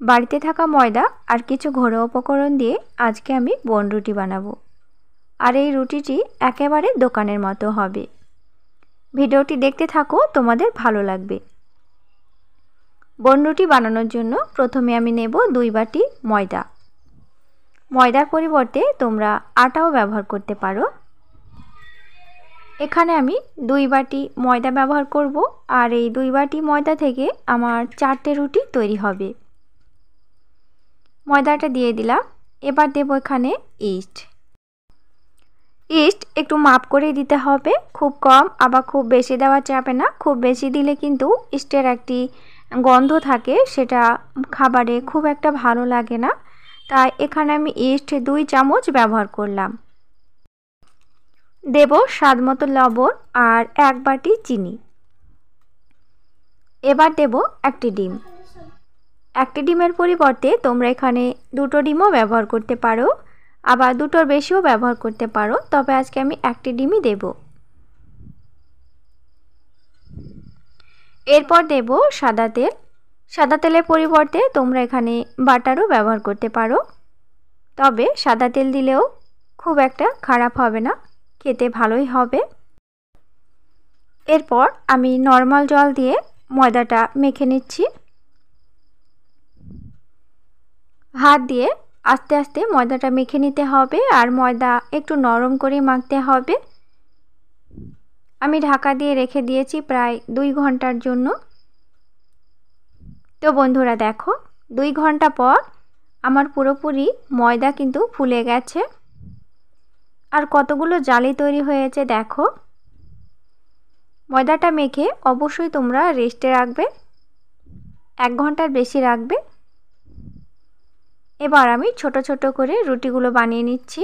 বাড়িতে থাকা ময়দা আর কিছু ঘরোয়া উপকরণ দিয়ে আজকে আমি বনরুটি বানাবো। আর এই রুটিটি একেবারে দোকানের মতো হবে। ভিডিওটি দেখতে থাকো, তোমাদের ভালো লাগবে। বনরুটি বানানোর জন্য প্রথমে আমি নেব 2 বাটি ময়দা। ময়দার পরিবর্তে তোমরা আটাও ব্যবহার করতে পারো। এখানে আমি 2 বাটি ময়দা ব্যবহার করব, আর এই 2 বাটি ময়দা থেকে আমার 4টে রুটি তৈরি হবে। ময়দাটা দিয়ে দিলাম। এবার দেব এখানে ইস্ট। ইস্ট একটু মাপ করে দিতে হবে, খুব কম আবার খুব বেশি দেওয়া যাবে না। খুব বেশি দিলে কিন্তু ইস্টের একটি গন্ধ থাকে, সেটা খাবারে খুব একটা ভালো লাগে না। তাই এখানে আমি ইস্ট 2 চামচ ব্যবহার করলাম। দেব স্বাদ মতো লবণ আর 1 বাটি চিনি। এবার দেব একটি ডিম। একটি ডিমের পরিবর্তে তোমরা এখানে 2টো ডিমও ব্যবহার করতে পারো, আবার 2টোর বেশিও ব্যবহার করতে পারো, তবে আজকে আমি একটি ডিমই দেব। এরপর দেব সাদা তেল। সাদা তেলের পরিবর্তে তোমরা এখানে বাটারও ব্যবহার করতে পারো, তবে সাদা তেল দিলেও খুব একটা খারাপ হবে না, খেতে ভালোই হবে। এরপর আমি নরমাল জল দিয়ে ময়দাটা মেখে নিচ্ছি। হাত দিয়ে আস্তে আস্তে ময়দাটা মেখে নিতে হবে, আর ময়দা একটু নরম করে মাখতে হবে। আমি ঢাকা দিয়ে রেখে দিয়েছি প্রায় 2 ঘন্টার জন্য। তো বন্ধুরা দেখো, 2 ঘন্টা পর আমার পুরোপুরি ময়দা কিন্তু ফুলে গেছে, আর কতগুলো জালি তৈরি হয়েছে দেখো। ময়দাটা মেখে অবশ্যই তোমরা রেস্টে রাখবে, 1 ঘন্টার বেশি রাখবে। এবার আমি ছোট ছোট করে রুটিগুলো বানিয়ে নিচ্ছি।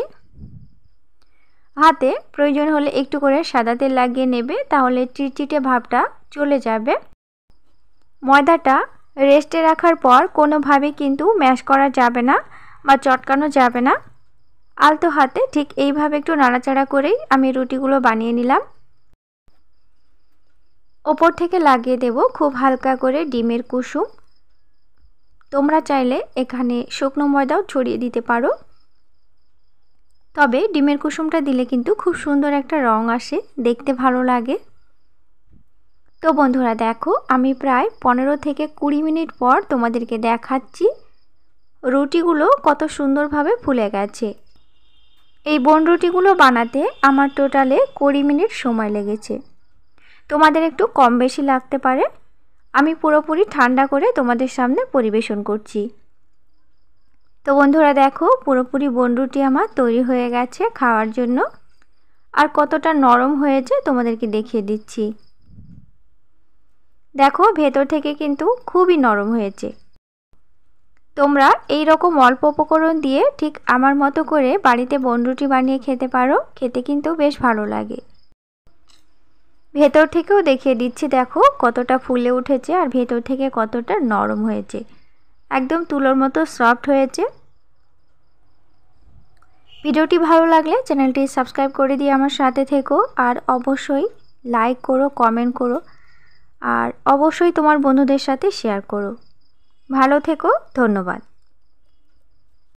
হাতে প্রয়োজন হলে একটু করে সাদা তেল লাগিয়ে নেবে, তাহলে চিটচিটে ভাবটা চলে যাবে। ময়দাটা রেস্টে রাখার পর কোনোভাবে কিন্তু ম্যাশ করা যাবে না বা চটকানো যাবে না। আলতো হাতে ঠিক এইভাবে একটু নাড়াচাড়া করেই আমি রুটিগুলো বানিয়ে নিলাম। ওপর থেকে লাগিয়ে দেব খুব হালকা করে ডিমের কুসুম। তোমরা চাইলে এখানে শুকনো ময়দাও ছড়িয়ে দিতে পারো, তবে ডিমের কুসুমটা দিলে কিন্তু খুব সুন্দর একটা রং আসে, দেখতে ভালো লাগে। তো বন্ধুরা দেখো, আমি প্রায় 15 থেকে 20 মিনিট পর তোমাদেরকে দেখাচ্ছি রুটিগুলো কত সুন্দরভাবে ফুলে গেছে। এই বনরুটিগুলো বানাতে আমার টোটালে 20 মিনিট সময় লেগেছে। তোমাদের একটু কম বেশি লাগতে পারে। আমি পুরোপুরি ঠান্ডা করে তোমাদের সামনে পরিবেশন করছি। তো বন্ধুরা দেখো, পুরোপুরি বনরুটি আমার তৈরি হয়ে গেছে খাওয়ার জন্য। আর কতটা নরম হয়েছে তোমাদেরকে দেখিয়ে দিচ্ছি। দেখো, ভেতর থেকে কিন্তু খুবই নরম হয়েছে। তোমরা এই রকম অল্প উপকরণ দিয়ে ঠিক আমার মতো করে বাড়িতে বনরুটি বানিয়ে খেতে পারো, খেতে কিন্তু বেশ ভালো লাগে। ভেতর থেকেও দেখিয়ে দিচ্ছি, দেখো কতটা ফুলে উঠেছে আর ভেতর থেকে কতটা নরম হয়েছে, একদম তুলোর মতো সফট হয়েছে। ভিডিওটি ভালো লাগলে চ্যানেলটি সাবস্ক্রাইব করে দিয়ে আমার সাথে থেকো, আর অবশ্যই লাইক করো, কমেন্ট করো, আর অবশ্যই তোমার বন্ধুদের সাথে শেয়ার করো। ভালো থেকো, ধন্যবাদ।